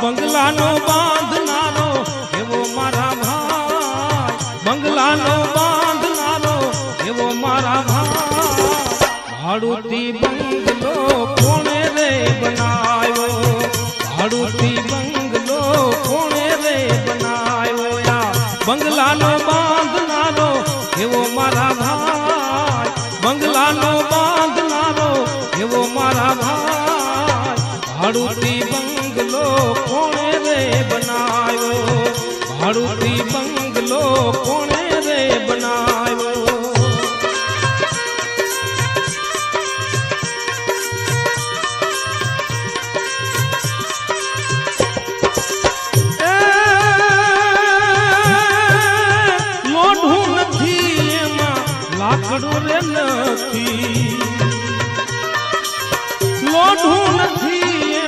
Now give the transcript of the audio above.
બંગલાનો બાંધનારો એવો મારા ભાઈ, બંગલાનો બાંધનારો એવો મારા ભાઈ, ભાડુતી બંગલો કોણે રે બનાવ્યો, ભાડુતી બંગલો કોણે રે બનાવ્યો, બંગલાનો બાંધનારો એવો મારા ભાઈ, બંગલાનો બાંધનારો એવો મારા ભાઈ, ભાડુતી બંગલો કોણે રે બનાવ્યો, ભાડુતી બંગલો કોણે રે બનાવ્યો। લાકડું રે નથી